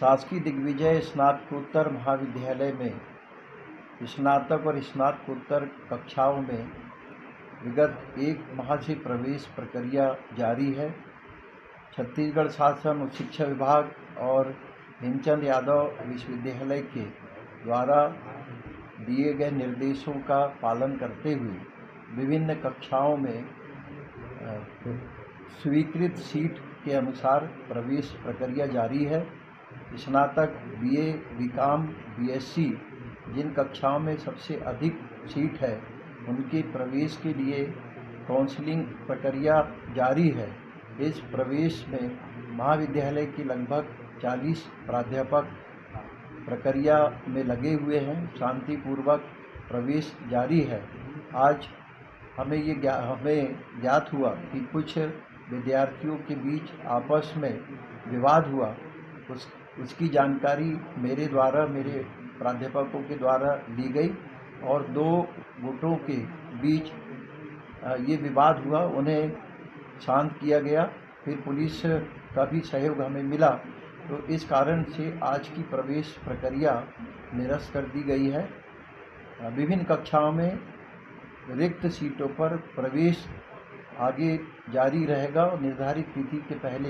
शासकीय दिग्विजय स्नातकोत्तर महाविद्यालय में स्नातक और स्नातकोत्तर कक्षाओं में विगत 1 माह से प्रवेश प्रक्रिया जारी है। छत्तीसगढ़ शासन उच्च शिक्षा विभाग और हेमचंद यादव विश्वविद्यालय के द्वारा दिए गए निर्देशों का पालन करते हुए विभिन्न कक्षाओं में स्वीकृत सीट के अनुसार प्रवेश प्रक्रिया जारी है। स्नातक, बीए, बीकॉम, बीएससी जिन कक्षाओं में सबसे अधिक सीट है उनके प्रवेश के लिए काउंसलिंग प्रक्रिया जारी है। इस प्रवेश में महाविद्यालय के लगभग 40 प्राध्यापक प्रक्रिया में लगे हुए हैं। शांतिपूर्वक प्रवेश जारी है। आज हमें ज्ञात हुआ कि कुछ विद्यार्थियों के बीच आपस में विवाद हुआ। उसकी जानकारी मेरे प्राध्यापकों के द्वारा ली गई और 2 गुटों के बीच ये विवाद हुआ, उन्हें शांत किया गया। फिर पुलिस का भी सहयोग हमें मिला, तो इस कारण से आज की प्रवेश प्रक्रिया निरस्त कर दी गई है। विभिन्न कक्षाओं में रिक्त सीटों पर प्रवेश आगे जारी रहेगा और निर्धारित तिथि के पहले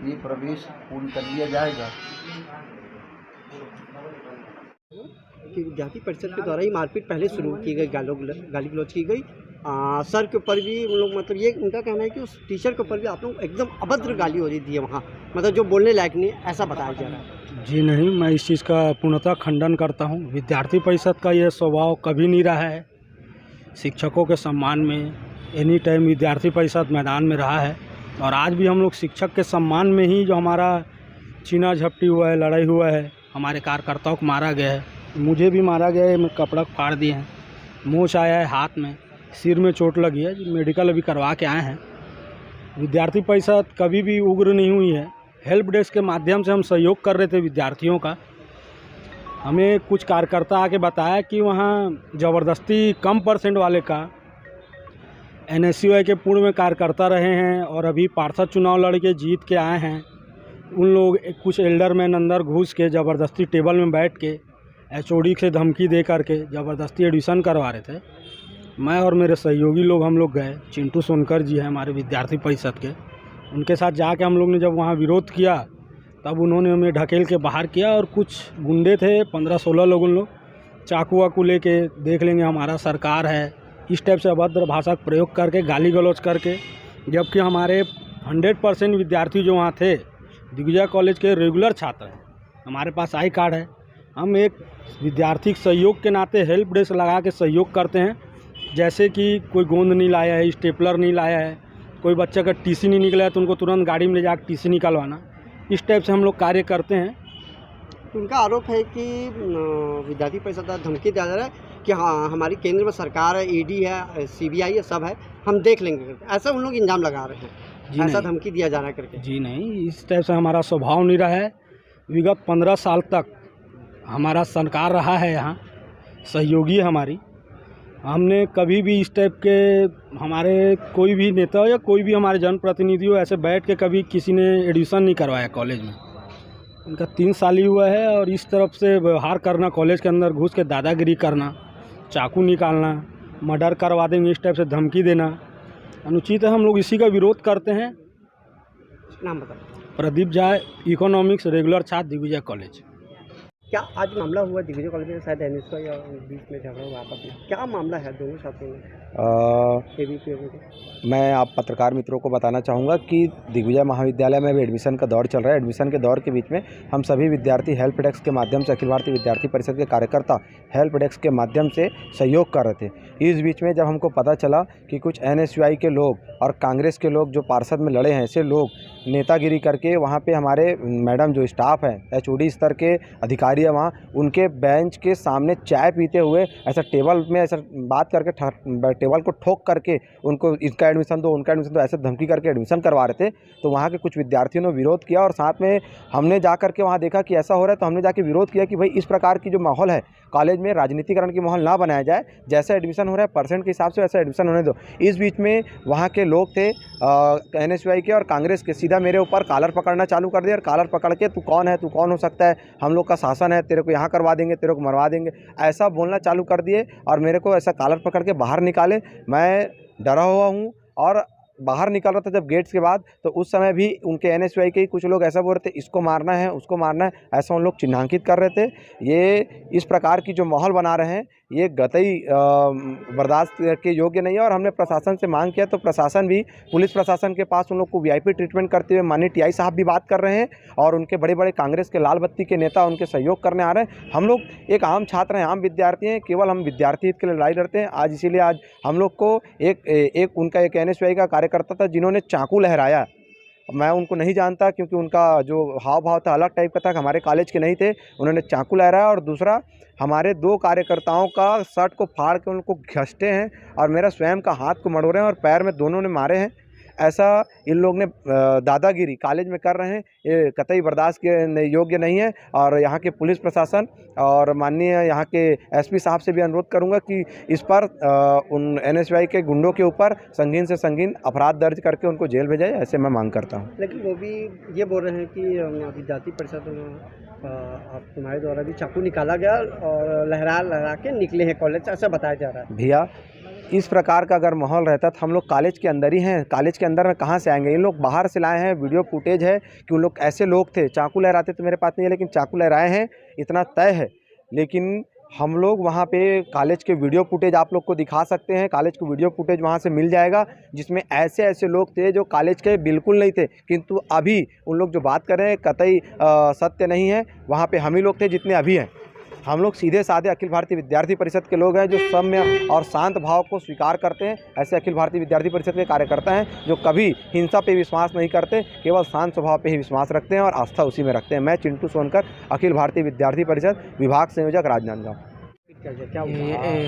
ये प्रवेश पूर्ण कर लिया जाएगा। कि विद्यार्थी परिषद के द्वारा ही मारपीट पहले शुरू की गई, गाली गलौज की गई। सर के ऊपर भी उन लोग, मतलब ये उनका कहना है कि उस टीचर के ऊपर भी आप लोग एकदम अभद्र गाली हो रही थी वहाँ, मतलब जो बोलने लायक नहीं, ऐसा बताया जा रहा है। जी नहीं, मैं इस चीज़ का पूर्णतः खंडन करता हूँ। विद्यार्थी परिषद का यह स्वभाव कभी नहीं रहा है। शिक्षकों के सम्मान में एनी टाइम विद्यार्थी परिषद मैदान में रहा है और आज भी हम लोग शिक्षक के सम्मान में ही जो हमारा छीना झपटी हुआ है, लड़ाई हुआ है, हमारे कार्यकर्ताओं को मारा गया है, मुझे भी मारा गया है, मैं कपड़ा फाड़ दिए हैं, मोच आया है हाथ में, सिर में चोट लगी है, मेडिकल अभी करवा के आए हैं। विद्यार्थी परिषद कभी भी उग्र नहीं हुई है। हेल्प डेस्क के माध्यम से हम सहयोग कर रहे थे विद्यार्थियों का। हमें कुछ कार्यकर्ता आके बताया कि वहाँ ज़बरदस्ती कम परसेंट वाले का NSUI के पूर्व में कार्यकर्ता रहे हैं और अभी पार्षद चुनाव लड़ के जीत के आए हैं। उन लोग कुछ एल्डर मैन अंदर घुस के ज़बरदस्ती टेबल में बैठ के HOD से धमकी दे करके ज़बरदस्ती एडमिशन करवा रहे थे। मैं और मेरे सहयोगी लोग हम लोग गए, चिंटू सोनकर जी हैं हमारे विद्यार्थी परिषद के, उनके साथ जाके हम लोग ने जब वहाँ विरोध किया तब उन्होंने हमें ढकेल के बाहर किया और कुछ गुंडे थे 15-16 लोग, उन लोग चाकू वाकू लेके देख लेंगे हमारा सरकार है, इस टाइप से अभद्र भाषा का प्रयोग करके गाली गलौज करके, जबकि हमारे 100% विद्यार्थी जो वहाँ थे दिग्विजय कॉलेज के रेगुलर छात्र हैं, हमारे पास आई कार्ड है। हम एक विद्यार्थी सहयोग के नाते हेल्प डेस्क लगा के सहयोग करते हैं। जैसे कि कोई गोंद नहीं लाया है, स्टेपलर नहीं लाया है, कोई बच्चे का TC नहीं निकला है तो उनको तुरंत गाड़ी में ले जाकर TC निकलवाना, इस टाइप से हम लोग कार्य करते हैं। उनका आरोप है कि विद्यार्थी परिषद द्वारा धमकी दिया जा रहा है कि हाँ हमारी केंद्र में सरकार है, ED है, CBI है, सब है, हम देख लेंगे, ऐसा उन लोग इल्ज़ाम लगा रहे हैं, ऐसा धमकी दिया जा रहा है करके। जी नहीं, इस टाइप से हमारा स्वभाव नहीं रहा है। विगत 15 साल तक हमारा सरकार रहा है, यहाँ सहयोगी है हमारी। हमने कभी भी इस टाइप के, हमारे कोई भी नेता या कोई भी हमारे जनप्रतिनिधि हो ऐसे बैठ के कभी किसी ने एडमिशन नहीं करवाया कॉलेज में। उनका 3 साल ही हुआ है और इस तरफ से व्यवहार करना, कॉलेज के अंदर घुस के दादागिरी करना, चाकू निकालना, मर्डर करवा देंगे, इस टाइप से धमकी देना अनुचित है। हम लोग इसी का विरोध करते हैं। नाम बताओ। प्रदीप झा, इकोनॉमिक्स रेगुलर छात्र, दिग्विजय कॉलेज। क्या आज मामला हुआ दिग्विजय कॉलेज में, शायद NSUI और बीच में झगड़ा हुआ आपस में, क्या मामला है दोनों छात्रों में? मैं आप पत्रकार मित्रों को बताना चाहूँगा कि दिग्विजय महाविद्यालय में भी एडमिशन का दौर चल रहा है। एडमिशन के दौर के बीच में हम सभी विद्यार्थी हेल्प डेस्क के माध्यम से, अखिल भारतीय विद्यार्थी परिषद के कार्यकर्ता हेल्प डेस्क के माध्यम से सहयोग कर रहे थे। इस बीच में जब हमको पता चला कि कुछ NSUI के लोग और कांग्रेस के लोग जो पार्षद में लड़े हैं, ऐसे लोग नेतागिरी करके वहाँ पे हमारे मैडम जो स्टाफ है, HOD स्तर के अधिकारी है वहाँ, उनके बेंच के सामने चाय पीते हुए ऐसा टेबल में ऐसा बात करके टेबल को ठोक करके उनको इसका एडमिशन दो, उनका एडमिशन दो, ऐसे धमकी करके एडमिशन करवा रहे थे। तो वहाँ के कुछ विद्यार्थियों ने विरोध किया और साथ में हमने जा करके वहाँ देखा कि ऐसा हो रहा है, तो हमने जाके विरोध किया कि भाई इस प्रकार की जो माहौल है कॉलेज में राजनीतिकरण की माहौल ना बनाया जाए। जैसा एडमिशन हो रहा है परसेंट के हिसाब से वैसा एडमिशन होने दो। इस बीच में वहाँ के लोग थे NSY के और कांग्रेस के, सीधा मेरे ऊपर कॉलर पकड़ना चालू कर दिया और कॉलर पकड़ के तू कौन है, तू कौन हो सकता है, हम लोग का शासन है, तेरे को यहाँ करवा देंगे, तेरे को मरवा देंगे, ऐसा बोलना चालू कर दिए और मेरे को ऐसा कॉलर पकड़ के बाहर निकाले। मैं डरा हुआ हूँ और बाहर निकल रहा था जब गेट्स के बाद, तो उस समय भी उनके NSY के कुछ लोग ऐसा बोल रहे थे इसको मारना है, उसको मारना है, ऐसा उन लोग चिन्हांकित कर रहे थे। ये इस प्रकार की जो माहौल बना रहे हैं ये कतई बर्दाश्त के योग्य नहीं है और हमने प्रशासन से मांग किया तो प्रशासन भी, पुलिस प्रशासन के पास उन लोग को VIP ट्रीटमेंट करते हुए माननीय TI साहब भी बात कर रहे हैं और उनके बड़े बड़े कांग्रेस के लाल बत्ती के नेता उनके सहयोग करने आ रहे हैं। हम लोग एक आम छात्र हैं, आम विद्यार्थी हैं, केवल हम विद्यार्थी हित के लिए लड़ाई लड़ते हैं। आज इसीलिए आज हम लोग को उनका एक NSY का कार्यकर्ता था जिन्होंने चाकू लहराया। मैं उनको नहीं जानता क्योंकि उनका जो हाव भाव था अलग टाइप का था, हमारे कॉलेज के नहीं थे। उन्होंने चाकू लहराया और दूसरा हमारे 2 कार्यकर्ताओं का शर्ट को फाड़ के उनको घसीटे हैं और मेरा स्वयं का हाथ को मड़ोड़े हैं और पैर में दोनों ने मारे हैं। ऐसा इन लोग ने दादागिरी कॉलेज में कर रहे हैं, ये कतई बर्दाश्त के योग्य नहीं है। और यहाँ के पुलिस प्रशासन और माननीय यहाँ के SP साहब से भी अनुरोध करूँगा कि इस पर उन NSY के गुंडों के ऊपर संगीन से संगीन अपराध दर्ज करके उनको जेल भेजा जाए, ऐसे मैं मांग करता हूँ। लेकिन वो भी ये बोल रहे हैं कि विद्यार्थी परिषद तुम्हारे द्वारा भी चाकू निकाला गया और लहरा के निकले हैं कॉलेज से, ऐसा बताया जा रहा है। भैया इस प्रकार का अगर माहौल रहता तो हम लोग कॉलेज के अंदर ही हैं, कॉलेज के अंदर में कहाँ से आएंगे। इन लोग बाहर से लाए हैं, वीडियो फुटेज है कि उन लोग ऐसे लोग थे। चाकू लहराते तो मेरे पास नहीं है, लेकिन चाकू लहराए हैं इतना तय है। लेकिन हम लोग वहाँ पे कॉलेज के वीडियो फुटेज आप लोग को दिखा सकते हैं, कॉलेज को वीडियो फुटेज वहाँ से मिल जाएगा जिसमें ऐसे ऐसे लोग थे जो कॉलेज के बिल्कुल नहीं थे, किंतु अभी उन लोग जो बात कर रहे हैं कतई सत्य नहीं है। वहाँ पे हम ही लोग थे जितने अभी हैं। हम लोग सीधे साधे अखिल भारतीय विद्यार्थी परिषद के लोग हैं जो सौम्य और शांत भाव को स्वीकार करते हैं। ऐसे अखिल भारतीय विद्यार्थी परिषद के कार्यकर्ता हैं जो कभी हिंसा पे विश्वास नहीं करते, केवल शांत स्वभाव पे ही विश्वास रखते हैं और आस्था उसी में रखते हैं। मैं चिंटू सोनकर, अखिल भारतीय विद्यार्थी परिषद, विभाग संयोजक, राजनांदगांव। क्या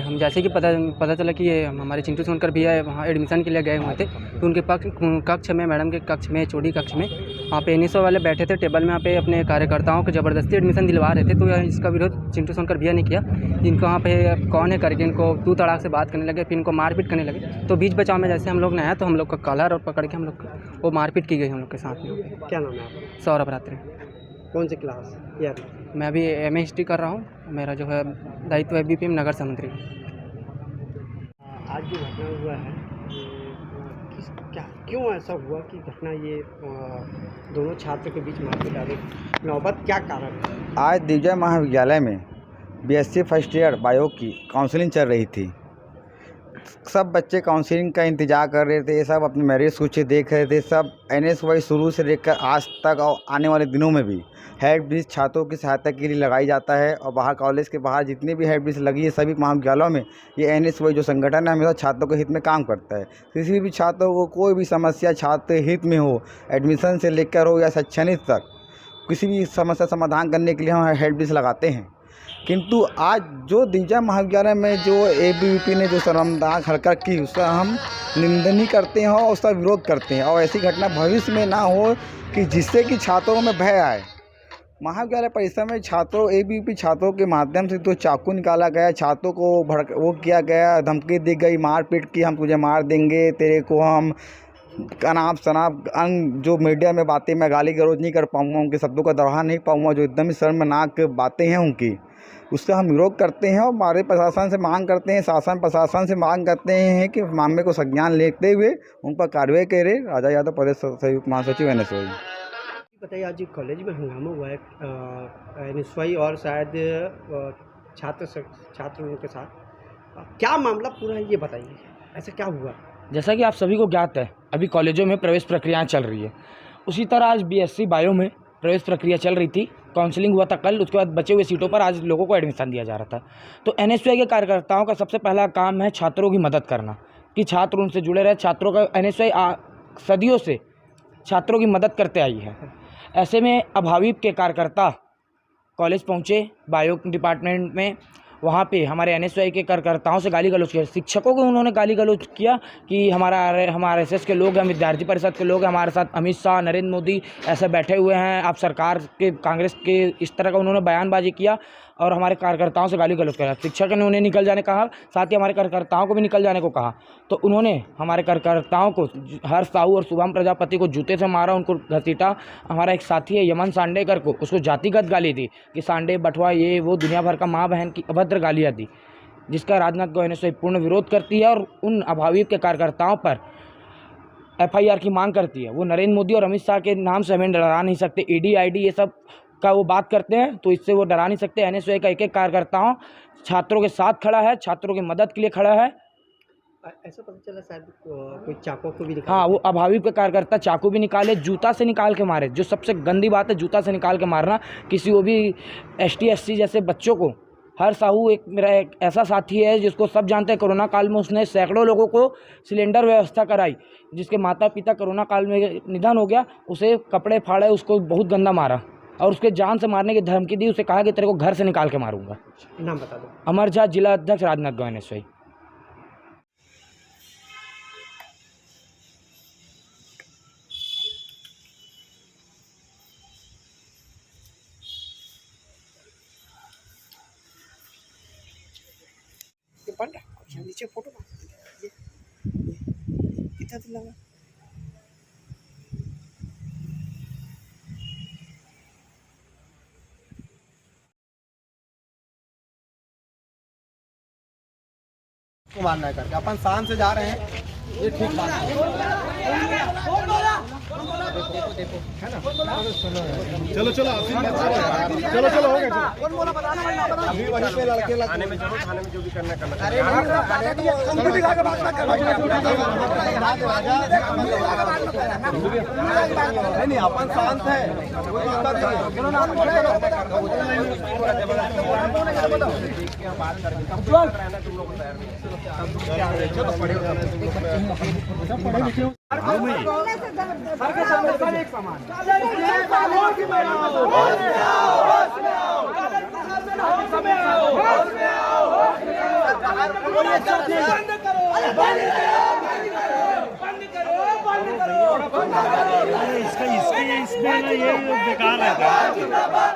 हम जैसे कि पता चला कि ये हमारे चिंटू सोनकर भैया वहाँ एडमिशन के लिए गए हुए थे, तो उनके कक्ष में, मैडम के कक्ष में, HOD कक्ष में वहाँ पे NSY वाले बैठे थे टेबल में, वहाँ पे अपने कार्यकर्ताओं को ज़बरदस्ती एडमिशन दिलवा रहे थे। तो इसका विरोध चिंटू सोनकर भैया ने किया। इनको वहाँ पे कौन है करके इनको तू तड़ाक से बात करने लगे, फिर इनको मारपीट करने लगे। तो बीच बचाव में जैसे हम लोग ने आया तो हम लोग का कॉलर और पकड़ के हम लोग वो मारपीट की गई हम लोग के साथ में। क्या नाम है आपका? सौरभ रात्रि। कौन सी क्लास यार? मैं अभी MA हिस्ट्री कर रहा हूँ। मेरा जो है दायित्व है BPM नगर समुद्री। आज जो घटना हुआ है क्यों ऐसा हुआ कि घटना ये दोनों छात्र के बीच मारपीट आ गई, नौबत क्या कारण है? आज दिग्विजय महाविद्यालय में BSc फर्स्ट ईयर बायो की काउंसलिंग चल रही थी। सब बच्चे काउंसलिंग का इंतज़ार कर रहे थे, सब अपनी मेरिट सूची देख रहे थे। सब NSY शुरू से लेकर आज तक और आने वाले दिनों में भी हेड ब्रिज छात्रों की सहायता के लिए लगाई जाता है और बाहर कॉलेज के बाहर जितनी भी हेड ब्रिज लगी है सभी महाविद्यालयों में ये NSY जो संगठन है हमेशा छात्रों के हित में काम करता है। किसी भी छात्रों को कोई भी समस्या छात्र हित में हो, एडमिशन से लेकर हो या शैक्षणिक तक, किसी भी समस्या समाधान करने के लिए हम हेड ब्रिज लगाते हैं। किंतु आज जो दिग्विजय महाविद्यालय में जो ABVP ने जो शर्मनाक हरकत की उसका हम निंदनीय करते हैं और उसका विरोध करते हैं और ऐसी घटना भविष्य में ना हो कि जिससे कि छात्रों में भय आए। महाविद्यालय परिसर में छात्रों ABVP छात्रों के माध्यम से तो चाकू निकाला गया, छात्रों को वो किया गया, धमकी दी गई, मारपीट की, हम तुझे मार देंगे, तेरे को हम अनाप शनाप जो मीडिया में बातें मैं गाली गलौज नहीं कर पाऊँगा, उनके शब्दों का दोहरा नहीं पाऊँगा, जो एकदम ही शर्मनाक बातें हैं उनकी, उसका हम विरोध करते हैं और हमारे प्रशासन से मांग करते हैं, शासन प्रशासन से मांग करते हैं कि मामले को संज्ञान लेते हुए उन पर कार्रवाई करे। राजा यादव, प्रदेश संयुक्त महासचिव NSY। बताइए, आज कॉलेज में हंगामा हुआ है NSY और शायद छात्र उनके साथ, क्या मामला पूरा है ये बताइए, ऐसा क्या हुआ? जैसा कि आप सभी को ज्ञात है अभी कॉलेजों में प्रवेश प्रक्रियाएं चल रही है, उसी तरह आज BSc बायो में प्रवेश प्रक्रिया चल रही थी। काउंसलिंग हुआ था कल, उसके बाद बचे हुए सीटों पर आज लोगों को एडमिशन दिया जा रहा था। तो NSY के कार्यकर्ताओं का सबसे पहला काम है छात्रों की मदद करना, कि छात्र उनसे जुड़े रहे। छात्रों का NSY सदियों से छात्रों की मदद करते आई है। ऐसे में अभावी के कार्यकर्ता कॉलेज पहुँचे बायो डिपार्टमेंट में, वहाँ पे हमारे NSY के कार्यकर्ताओं से गाली गलौज किया, शिक्षकों को उन्होंने गाली गलौज किया कि हम RSS के लोग हैं, हम विद्यार्थी परिषद के लोग हैं, हमारे साथ अमित शाह, नरेंद्र मोदी ऐसे बैठे हुए हैं, आप सरकार के, कांग्रेस के, इस तरह का उन्होंने बयानबाजी किया। और हमारे कार्यकर्ताओं से गाली गलौज करा। शिक्षक ने उन्हें निकल जाने कहा, साथ ही हमारे कार्यकर्ताओं को भी निकल जाने को कहा। तो उन्होंने हमारे कार्यकर्ताओं को, हर्ष साहू और शुभम प्रजापति को जूते से मारा, उनको घसीटा। हमारा एक साथी है यमन सांडेकर को, उसको जातिगत गाली दी कि सांडे बटवा ये वो, दुनिया भर का माँ बहन की अभद्र गालियाँ दी, जिसका राजनांदगांव एनएसयूआई पूर्ण विरोध करती है और उन अभावी के कार्यकर्ताओं पर FIR की मांग करती है। वो नरेंद्र मोदी और अमित शाह के नाम से हमें डरा नहीं सकते। ED ID ये सब का वो बात करते हैं, तो इससे वो डरा नहीं सकते। एनएसयूआई का एक एक कार्यकर्ताओं छात्रों के साथ खड़ा है, छात्रों की मदद के लिए खड़ा है। ऐसा पता चला शायद कोई चाकू को भी निकाला। हाँ, वो अभावी के कार्यकर्ता चाकू भी निकाले, जूता से निकाल के मारे। जो सबसे गंदी बात है, जूता से निकाल के मारना। किसी वो भी ST SC जैसे बच्चों को। हर साहू मेरा एक ऐसा साथी है जिसको सब जानते हैं। कोरोना काल में उसने सैकड़ों लोगों को सिलेंडर व्यवस्था कराई। जिसके माता पिता कोरोना काल में निधन हो गया, उसे कपड़े फाड़े, उसको बहुत गंदा मारा और उसके जान से मारने की धमकी दी। उसे कहा कि तेरे को घर से निकाल के मारूंगा। नाम बता दो। अमर झा, जिला अध्यक्ष, राजनांदगांव एनएसयूआई। नीचे फोटो कितना दिन लगा? मानना है करके अपन शान से जा रहे हैं, ये ठीक बात है। चलो चलो चलो चलो हो गया। अभी वहीं पे लड़के थाने में चलो, थाने में जो भी करना करना। अरे नहीं अपन शांत है, चलो पढ़े इसका इसमें ये बेकार है।